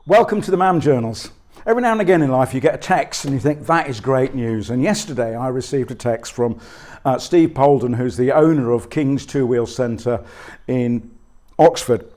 Welcome to the MAM Journals. Every now and again in life you get a text and you think that is great news. And yesterday I received a text from Steve Polden, who's the owner of King's Two Wheel Centre in Oxford.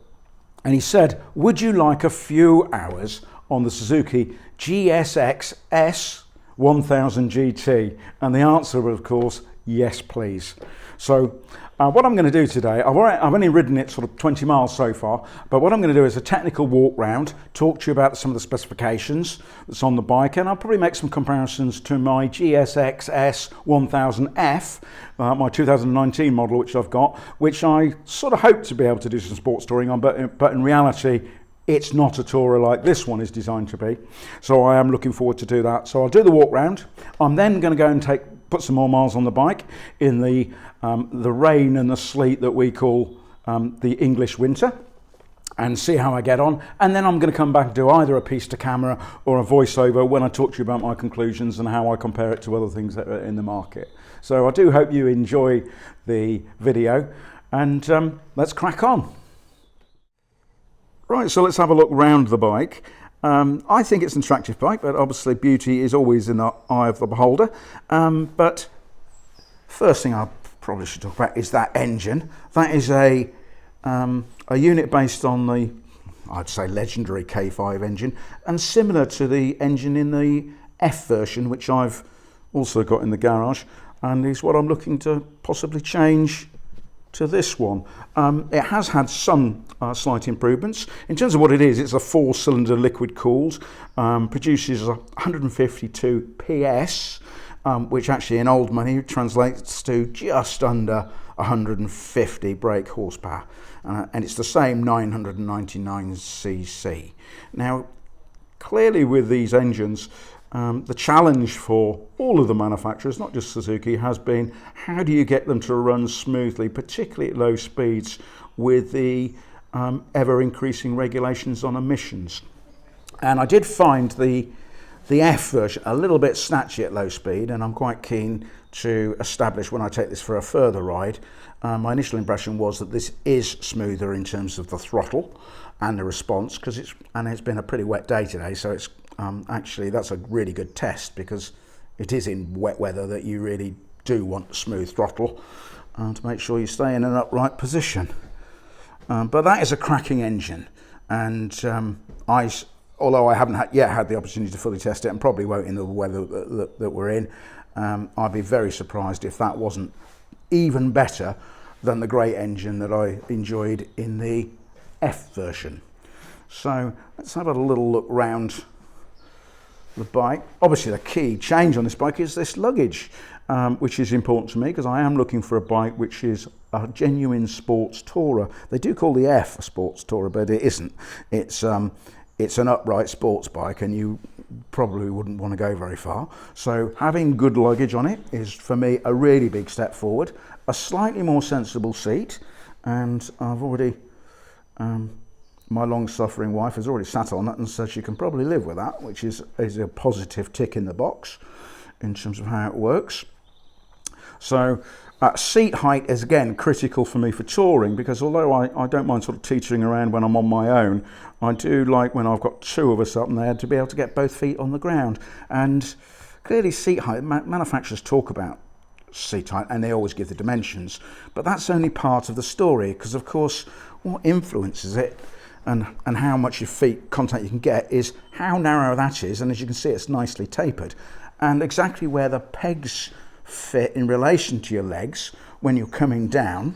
And he said, would you like a few hours on the Suzuki GSX-S 1000 GT? And the answer was, of course, yes please. So what I'm going to do today, I've only ridden it sort of 20 miles so far, but what I'm going to do is a technical walk round, talk to you about some of the specifications that's on the bike, and I'll probably make some comparisons to my GSX-S 1000F, my 2019 model which I've got, which I sort of hope to be able to do some sports touring on, but in reality it's not a tourer like this one is designed to be. So I am looking forward to do that. So I'll do the walk round. I'm then going to go and put some more miles on the bike in the rain and the sleet that we call the English winter, and see how I get on. And then I'm going to come back and do either a piece to camera or a voiceover when I talk to you about my conclusions and how I compare it to other things that are in the market. So I do hope you enjoy the video, and let's crack on. Right, so let's have a look round the bike. I think it's an attractive bike, but obviously beauty is always in the eye of the beholder. But first thing I probably should talk about is that engine. That is a unit based on the, I'd say, legendary K5 engine, and similar to the engine in the F version, which I've also got in the garage, and is what I'm looking to possibly change to this one. It has had some slight improvements. In terms of what it is, it's a 4-cylinder liquid cooled, produces 152 PS, which actually in old money translates to just under 150 brake horsepower, and it's the same 999cc. Now, clearly with these engines, the challenge for all of the manufacturers, not just Suzuki, has been how do you get them to run smoothly, particularly at low speeds, with the ever increasing regulations on emissions. And I did find the F version a little bit snatchy at low speed, and I'm quite keen to establish when I take this for a further ride. My initial impression was that this is smoother in terms of the throttle and the response, because it's been a pretty wet day today, so it's actually that's a really good test, because it is in wet weather that you really do want smooth throttle to make sure you stay in an upright position. But that is a cracking engine, and although I haven't yet had the opportunity to fully test it, and probably won't in the weather that we're in, I'd be very surprised if that wasn't even better than the great engine that I enjoyed in the F version. So let's have a little look round the bike. Obviously the key change on this bike is this luggage, which is important to me because I am looking for a bike which is a genuine sports tourer. They do call the F a sports tourer, but it isn't. It's an upright sports bike, and you probably wouldn't want to go very far. So having good luggage on it is for me a really big step forward. A slightly more sensible seat, and I've already my long-suffering wife has already sat on it and said she can probably live with that, which is a positive tick in the box in terms of how it works. So seat height is again critical for me for touring, because although I don't mind sort of teetering around when I'm on my own, I do like when I've got two of us up there to be able to get both feet on the ground. And clearly seat height, manufacturers talk about seat height and they always give the dimensions, but that's only part of the story, because of course what influences it and how much your feet contact you can get is how narrow that is, and as you can see it's nicely tapered, and exactly where the pegs fit in relation to your legs when you're coming down,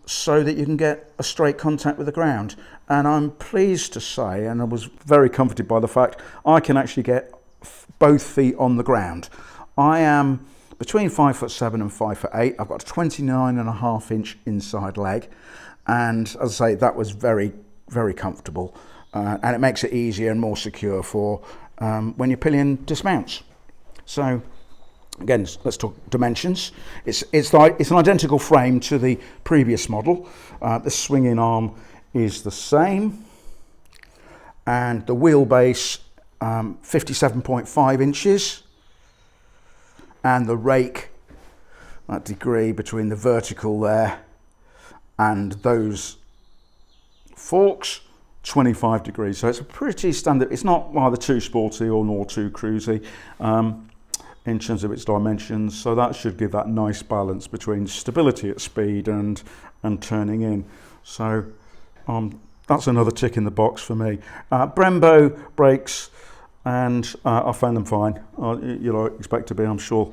so that you can get a straight contact with the ground. And I'm pleased to say, and I was very comforted by the fact I can actually get both feet on the ground. I am between 5'7" and 5'8". I've got a 29.5-inch inside leg, and as I say, that was very, very comfortable, and it makes it easier and more secure for when your pillion dismounts. So again, let's talk dimensions. It's an identical frame to the previous model. The swinging arm is the same, and the wheelbase 57.5 inches, and the rake, that degree between the vertical there and those forks, 25 degrees. So it's a pretty standard. It's not either too sporty or nor too cruisy in terms of its dimensions. So that should give that nice balance between stability at speed and turning in. So that's another tick in the box for me. Brembo brakes, and I found them fine. Expect to be, I'm sure,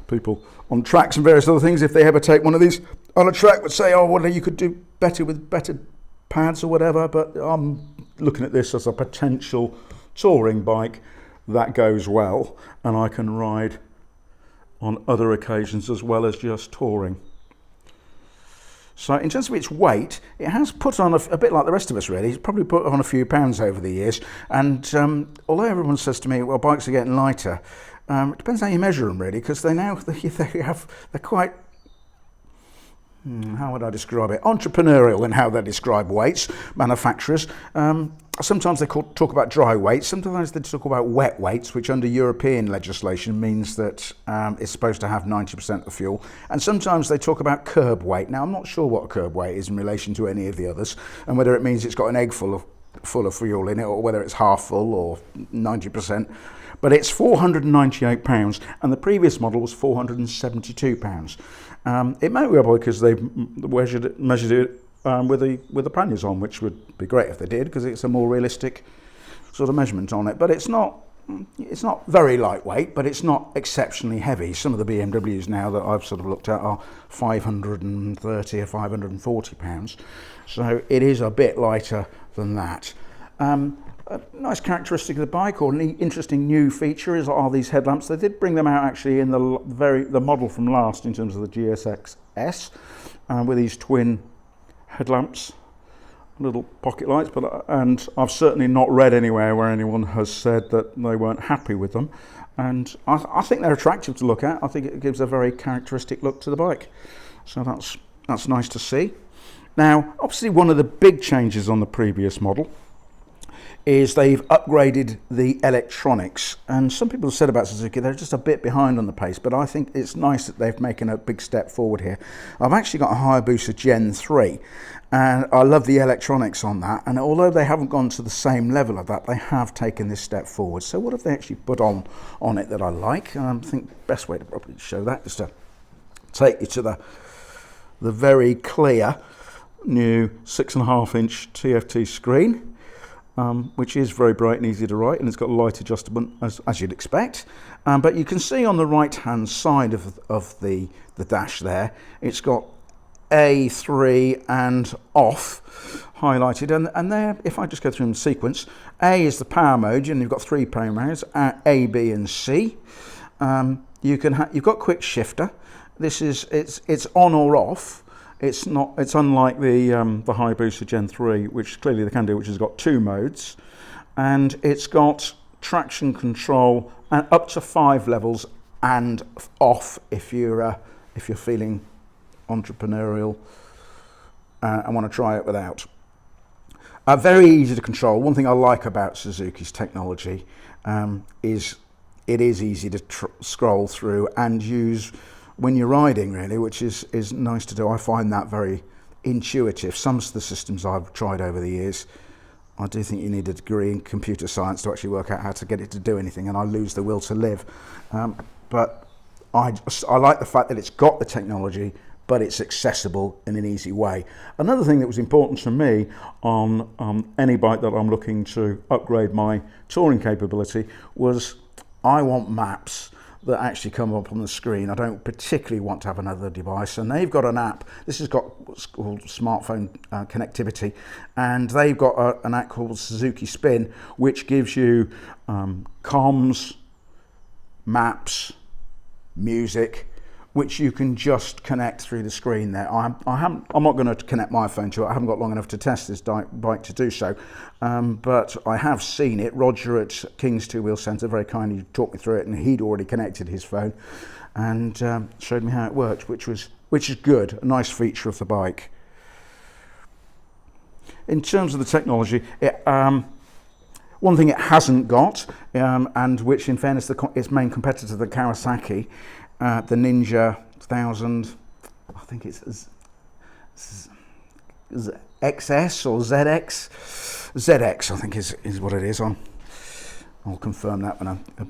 people on tracks and various other things, if they ever take one of these on a track, would say, oh, well, you could do better with better pads or whatever. But I'm looking at this as a potential touring bike that goes well, and I can ride on other occasions as well as just touring. So in terms of its weight, it has put on a bit like the rest of us, really. It's probably put on a few pounds over the years. And although everyone says to me, well, bikes are getting lighter, it depends how you measure them, really, because they're quite, how would I describe it? Entrepreneurial in how they describe weights, manufacturers. Sometimes they talk about dry weights, sometimes they talk about wet weights, which under European legislation means that it's supposed to have 90% of fuel. And sometimes they talk about curb weight. Now, I'm not sure what a curb weight is in relation to any of the others, and whether it means it's got an egg full of fuel in it, or whether it's half full or 90%. But it's £498, and the previous model was £472. It may well be because they've measured it with the panniers on, which would be great if they did, because it's a more realistic sort of measurement on it. But it's not very lightweight, but it's not exceptionally heavy. Some of the BMWs now that I've sort of looked at are 530 or 540 pounds, so it is a bit lighter than that. A nice characteristic of the bike, or an interesting new feature, are these headlamps. They did bring them out actually in the model from last, in terms of the GSX-S, with these twin headlamps, little pocket lights. And I've certainly not read anywhere where anyone has said that they weren't happy with them. And I think they're attractive to look at. I think it gives a very characteristic look to the bike. So that's nice to see. Now, obviously, one of the big changes on the previous model is they've upgraded the electronics, and some people have said about Suzuki they're just a bit behind on the pace, but I think it's nice that they've taken a big step forward here. I've actually got a Hayabusa Gen 3, and I love the electronics on that, and although they haven't gone to the same level of that, they have taken this step forward. So what have they actually put on it that I like? And I think the best way to probably show that is to take you to the very clear new 6.5-inch TFT screen, which is very bright and easy to write, and it's got a light adjustment as you'd expect. But you can see on the right hand side of the dash there, it's got A3 and off highlighted, and there, if I just go through in sequence, A is the power mode, and you've got 3 power modes, A, B and C. You've got quick shifter. It's on or off. It's unlike the Hayabusa Gen 3, which clearly they can do, which has got 2 modes, and it's got traction control and up to 5 levels, and off if you're feeling entrepreneurial and want to try it without. Very easy to control. One thing I like about Suzuki's technology is it is easy to scroll through and use when you're riding, really, which is nice to do. I find that very intuitive. Some of the systems I've tried over the years, I do think you need a degree in computer science to actually work out how to get it to do anything, and I lose the will to live. But I like the fact that it's got the technology, but it's accessible in an easy way. Another thing that was important to me on any bike that I'm looking to upgrade my touring capability was I want maps that actually come up on the screen. I don't particularly want to have another device, and they've got an app. This has got what's called smartphone connectivity, and they've got an app called Suzuki Spin, which gives you comms, maps, music, which you can just connect through the screen there. I'm not going to connect my phone to it. I haven't got long enough to test this bike to do so, but I have seen it. Roger at King's Two Wheel Centre very kindly talked me through it, and he'd already connected his phone and showed me how it worked, which is good, a nice feature of the bike. In terms of the technology, one thing it hasn't got, and which in fairness its main competitor, the Kawasaki, the Ninja 1000, I think it's XS or ZX. ZX, I think is what it is. I'll confirm that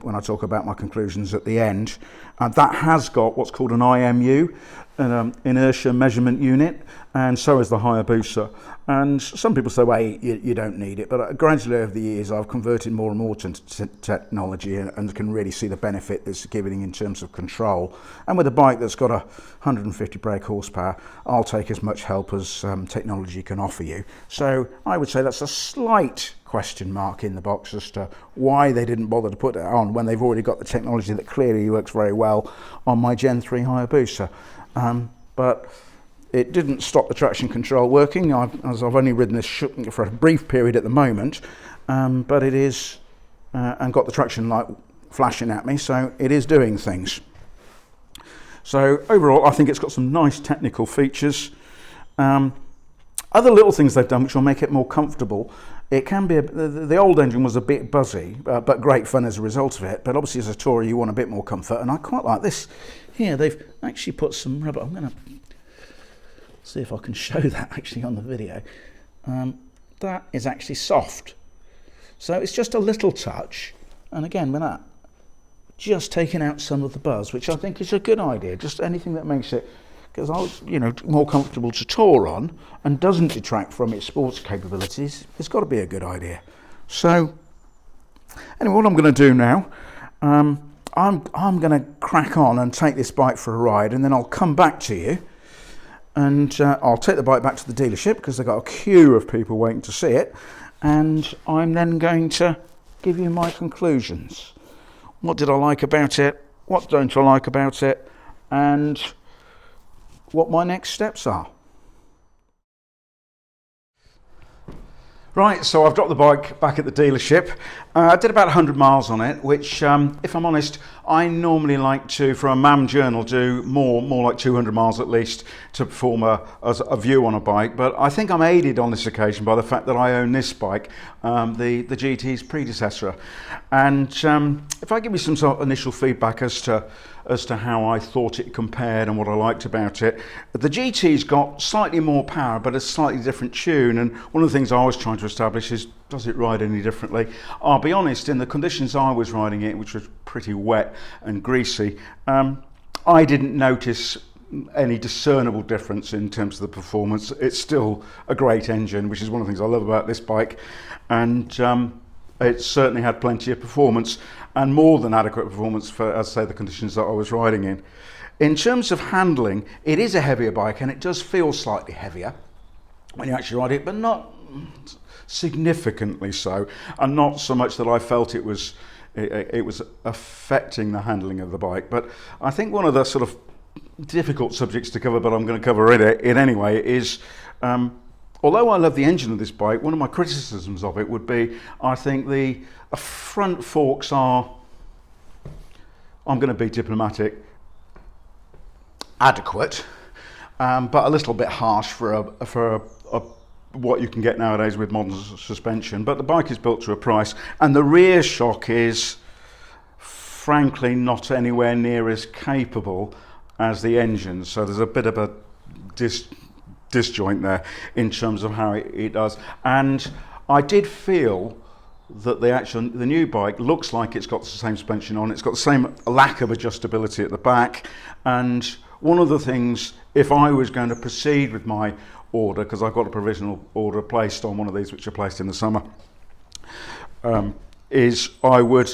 when I talk about my conclusions at the end. That has got what's called an IMU, an inertia measurement unit, and so is the Hayabusa. And some people say, well, you don't need it, but gradually over the years I've converted more and more to technology and can really see the benefit that's giving in terms of control. And with a bike that's got 150 brake horsepower, I'll take as much help as technology can offer you. So I would say that's a slight question mark in the box as to why they didn't bother to put it on when they've already got the technology that clearly works very well on my Gen 3 Hayabusa. But it didn't stop the traction control working, as I've only ridden this for a brief period at the moment, but it is, and got the traction light flashing at me, so it is doing things. So overall, I think it's got some nice technical features. Other little things they've done which will make it more comfortable. It can be, the old engine was a bit buzzy, but great fun as a result of it. But obviously as a tourer you want a bit more comfort, and I quite like this. Here they've actually put some rubber. I'm going to see if I can show that actually on the video. That is actually soft. So it's just a little touch. And again, with that, just taking out some of the buzz, which I think is a good idea. Just anything that makes it, because I was, more comfortable to tour on and doesn't detract from its sports capabilities, it's got to be a good idea. So, anyway, what I'm going to do now, I'm going to crack on and take this bike for a ride, and then I'll come back to you, and I'll take the bike back to the dealership because they've got a queue of people waiting to see it, and I'm then going to give you my conclusions. What did I like about it? What don't I like about it? And what my next steps are. Right, so I've dropped the bike back at the dealership. I did about 100 miles on it, which, if I'm honest, I normally like to, for a MAM Journal, do more like 200 miles at least to perform a view on a bike. But I think I'm aided on this occasion by the fact that I own this bike, the GT's predecessor. And if I give you some sort of initial feedback as to how I thought it compared and what I liked about it. The GT's got slightly more power, but a slightly different tune. And one of the things I was trying to establish is, does it ride any differently? I'll be honest, in the conditions I was riding it, which was pretty wet and greasy, I didn't notice any discernible difference in terms of the performance. It's still a great engine, which is one of the things I love about this bike. And it certainly had plenty of performance, and more than adequate performance for, as I say, the conditions that I was riding in. In terms of handling, it is a heavier bike, and it does feel slightly heavier when you actually ride it, but not significantly so, and not so much that I felt it was affecting the handling of the bike. But I think one of the sort of difficult subjects to cover, but I'm going to cover it anyway, is although I love the engine of this bike, one of my criticisms of it would be, I think the front forks are, I'm going to be diplomatic, adequate, but a little bit harsh for what you can get nowadays with modern suspension. But the bike is built to a price, and the rear shock is frankly not anywhere near as capable as the engine. So there's a bit of a disjoint there in terms of how it does. And I did feel that the new bike looks like it's got the same suspension on, it's got the same lack of adjustability at the back. And one of the things, if I was going to proceed with my order, because I've got a provisional order placed on one of these which are placed in the summer, is I would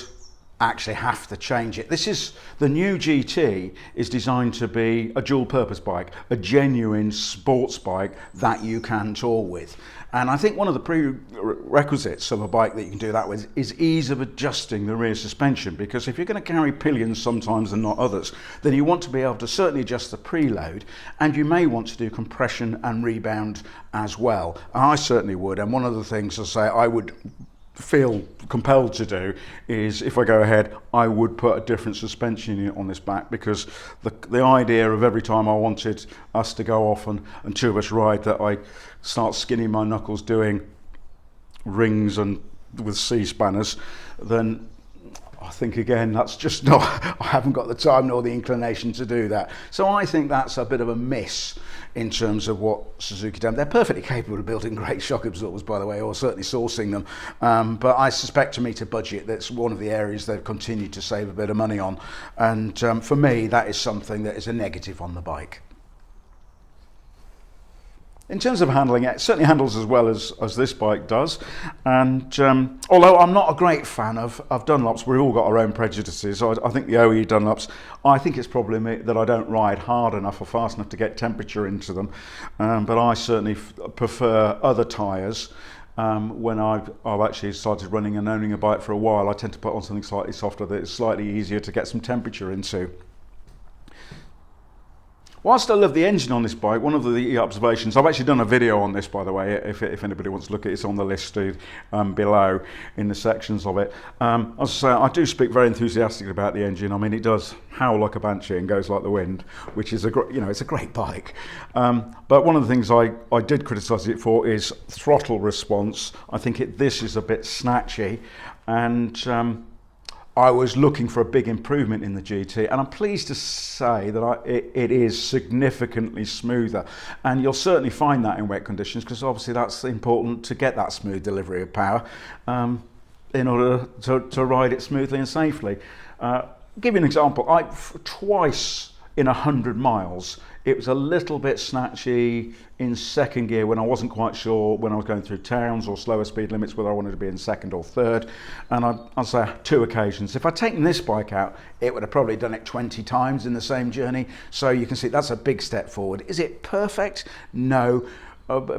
actually have to change it. The new GT is designed to be a dual purpose bike, a genuine sports bike that you can tour with. And I think one of the prerequisites of a bike that you can do that with is ease of adjusting the rear suspension, because if you're going to carry pillions sometimes and not others, then you want to be able to certainly adjust the preload, and you may want to do compression and rebound as well. And I certainly would. And one of the things I would feel compelled to do is, if I go ahead, I would put a different suspension unit on this back, because the idea of every time I wanted us to go off and two of us ride, that I start skinning my knuckles doing rings and with C spanners, then I think again that's just not, I haven't got the time nor the inclination to do that. So I think that's a bit of a miss in terms of what Suzuki done. They're perfectly capable of building great shock absorbers, by the way, or certainly sourcing them. But I suspect, to meet a budget, that's one of the areas they've continued to save a bit of money on. And for me, that is something that is a negative on the bike. In terms of handling, it certainly handles as well as this bike does. And although I'm not a great fan of Dunlops, we've all got our own prejudices. I think the OE Dunlops, I think it's probably me that I don't ride hard enough or fast enough to get temperature into them. But I certainly prefer other tyres. When I've actually started running and owning a bike for a while, I tend to put on something slightly softer that is slightly easier to get some temperature into. Whilst I love the engine on this bike, one of the observations, I've actually done a video on this, by the way, if anybody wants to look at it, it's on the list below in the sections of it. As I say, I do speak very enthusiastically about the engine. I mean, it does howl like a banshee and goes like the wind, which is it's a great bike. But one of the things I did criticise it for is throttle response. I think this is a bit snatchy, and I was looking for a big improvement in the GT, and I'm pleased to say that it is significantly smoother. And you'll certainly find that in wet conditions, because obviously that's important to get that smooth delivery of power in order to ride it smoothly and safely. Give you an example. Twice in 100 miles, it was a little bit snatchy in second gear when I wasn't quite sure, when I was going through towns or slower speed limits, whether I wanted to be in second or third. And I'd say 2 occasions. If I'd taken this bike out, it would have probably done it 20 times in the same journey. So you can see that's a big step forward. Is it perfect? No,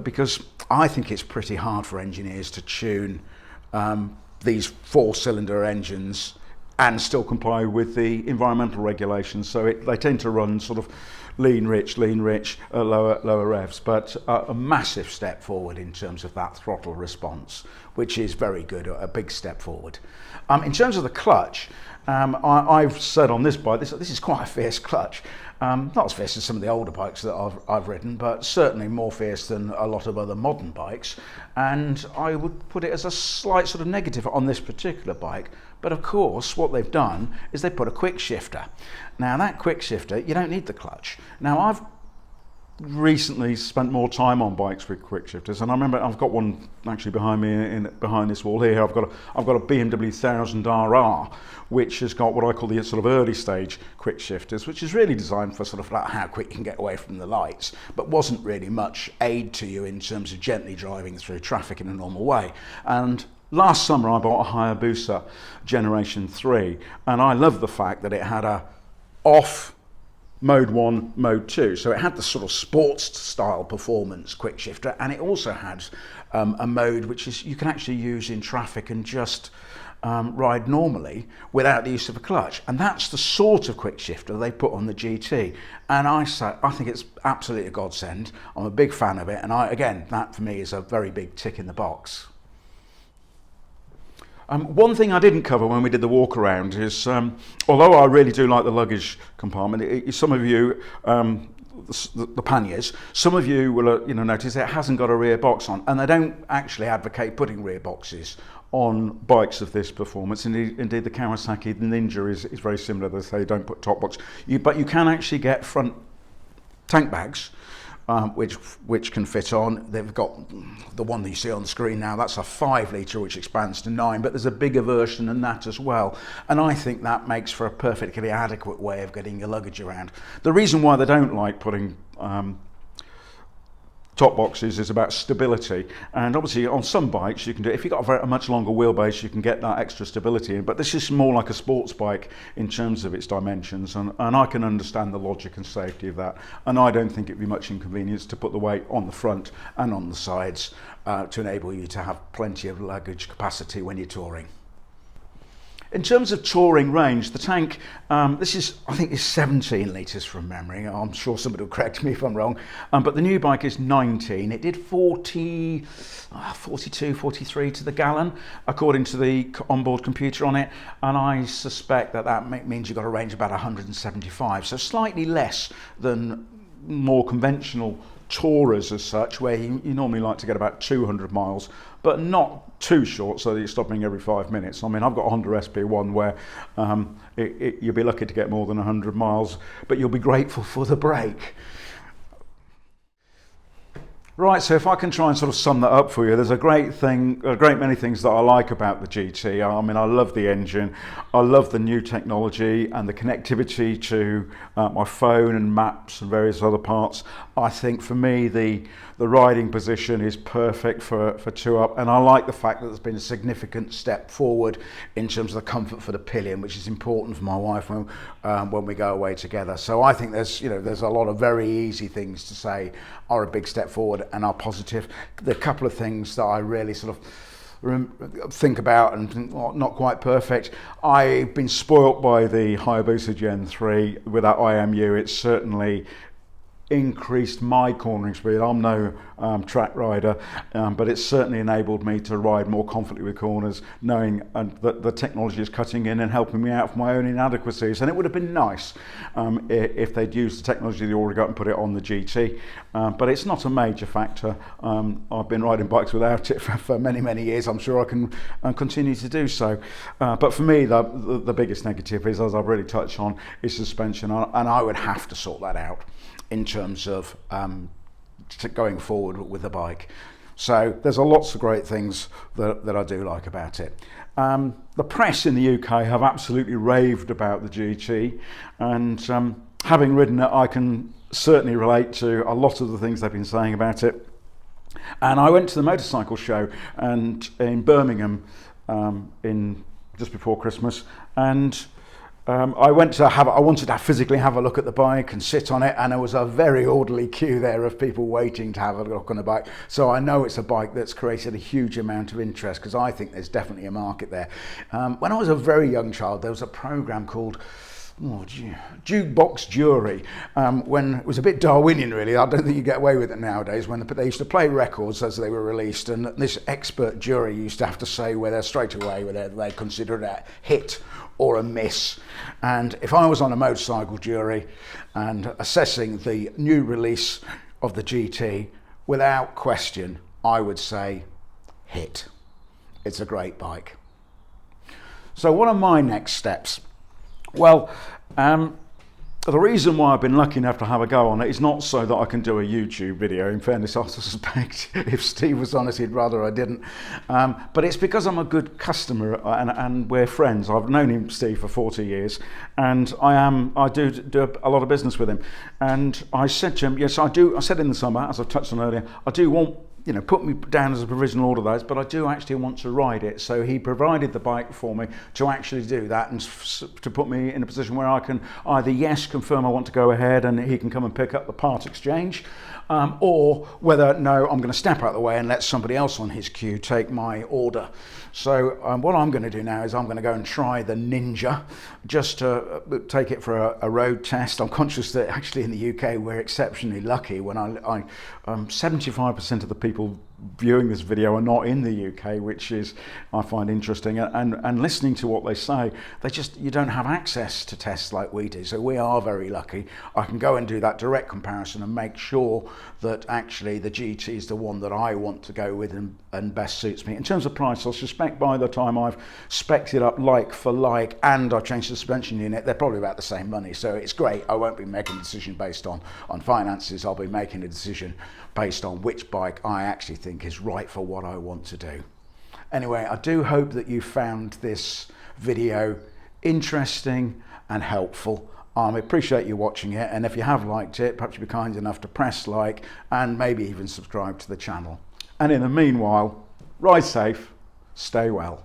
because I think it's pretty hard for engineers to tune these 4-cylinder engines and still comply with the environmental regulations. So they tend to run sort of lean rich, lower revs, but a massive step forward in terms of that throttle response, which is very good, a big step forward. In terms of the clutch, I've said on this bike, this is quite a fierce clutch. Not as fierce as some of the older bikes that I've ridden, but certainly more fierce than a lot of other modern bikes. And I would put it as a slight sort of negative on this particular bike. But of course, what they've done is they put a quick shifter. Now that quick shifter, you don't need the clutch. Now I've recently spent more time on bikes with quick shifters, and I remember I've got one actually behind me, behind this wall here. I've got a BMW 1000 RR, which has got what I call the sort of early stage quick shifters, which is really designed for sort of like how quick you can get away from the lights, but wasn't really much aid to you in terms of gently driving through traffic in a normal way. And last summer I bought a Hayabusa Generation 3, and I love the fact that it had a off Mode 1, Mode 2. So it had the sort of sports style performance quick shifter, and it also had a mode which is you can actually use in traffic and just ride normally without the use of a clutch. And that's the sort of quick shifter they put on the GT. And I think it's absolutely a godsend. I'm a big fan of it, and again, that for me is a very big tick in the box. One thing I didn't cover when we did the walk around is, although I really do like the luggage compartment, some of you, the panniers, some of you will notice it hasn't got a rear box on, and they don't actually advocate putting rear boxes on bikes of this performance. Indeed the Kawasaki Ninja is very similar. They say don't put top box, but you can actually get front tank bags. Which can fit on. They've got the one that you see on the screen now, that's a 5 litre which expands to 9, but there's a bigger version than that as well, and I think that makes for a perfectly adequate way of getting your luggage around. The reason why they don't like putting top boxes is about stability, and obviously on some bikes you can do, if you've got a much longer wheelbase, you can get that extra stability in, but this is more like a sports bike in terms of its dimensions, and I can understand the logic and safety of that, and I don't think it'd be much inconvenience to put the weight on the front and on the sides to enable you to have plenty of luggage capacity when you're touring. In terms of touring range, the tank, this is, I think, is 17 litres from memory. I'm sure somebody will correct me if I'm wrong, but the new bike is 19. It did 42, 43 to the gallon, according to the onboard computer on it, and I suspect that means you've got a range of about 175, so slightly less than more conventional tourers as such, where you normally like to get about 200 miles, but not too short so that you're stopping every 5 minutes. I mean, I've got a Honda SP1 where you'll be lucky to get more than 100 miles, but you'll be grateful for the brake. Right, so if I can try and sort of sum that up for you, there's a great many things that I like about the GT. I mean, I love the engine, I love the new technology and the connectivity to my phone and maps and various other parts. I think for me, the riding position is perfect for 2-up, and I like the fact that there's been a significant step forward in terms of the comfort for the pillion, which is important for my wife when we go away together. So I think there's a lot of very easy things to say are a big step forward and are positive. The couple of things that I really sort of think about and think, well, not quite perfect. I've been spoilt by the Hayabusa Gen 3 with that IMU. It's certainly increased my cornering speed. I'm no track rider, but it's certainly enabled me to ride more confidently with corners, knowing that the technology is cutting in and helping me out for my own inadequacies. And it would have been nice if they'd used the technology they already got and put it on the GT, but it's not a major factor. I've been riding bikes without it for many years. I'm sure I can continue to do so. But for me, the biggest negative is, as I've really touched on, is suspension, and I would have to sort that out in terms of going forward with the bike. So there's lots of great things that I do like about it. The press in the UK have absolutely raved about the GT, and having ridden it, I can certainly relate to a lot of the things they've been saying about it. And I went to the motorcycle show and in Birmingham just before Christmas, and I wanted to physically have a look at the bike and sit on it, and there was a very orderly queue there of people waiting to have a look on the bike. So I know it's a bike that's created a huge amount of interest, because I think there's definitely a market there. When I was a very young child, there was a program called Jukebox Jury, when it was a bit Darwinian really. I don't think you get away with it nowadays, when they used to play records as they were released, and this expert jury used to have to say whether straight away whether they considered it a hit or a miss. And if I was on a motorcycle jury and assessing the new release of the GT, without question I would say hit. It's a great bike. So what are my next steps? Well, the reason why I've been lucky enough to have a go on it is not so that I can do a YouTube video. In fairness, I suspect if Steve was honest, he'd rather I didn't. But it's because I'm a good customer and we're friends. I've known him, Steve, for 40 years, and I do a lot of business with him. And I said to him, yes, I do. I said in the summer, as I've touched on earlier, I do want, put me down as a provisional order those, but I do actually want to ride it. So he provided the bike for me to actually do that and to put me in a position where I can either, yes, confirm I want to go ahead and he can come and pick up the part exchange, or whether, no, I'm going to step out of the way and let somebody else on his queue take my order. So what I'm going to do now is I'm going to go and try the Ninja, just to take it for a road test. I'm conscious that actually in the UK we're exceptionally lucky when 75% of the people viewing this video are not in the UK, which is, I find interesting, and listening to what they say, you don't have access to tests like we do, so we are very lucky. I can go and do that direct comparison and make sure that actually the GT is the one that I want to go with and best suits me. In terms of price, I suspect by the time I've spec'd it up like for like and I've changed the suspension unit, they're probably about the same money, so it's great. I won't be making a decision based on finances. I'll be making a decision based on which bike I actually think is right for what I want to do. Anyway, I do hope that you found this video interesting and helpful. I appreciate you watching it, and if you have liked it, perhaps you'd be kind enough to press like and maybe even subscribe to the channel. And in the meanwhile, ride safe, stay well.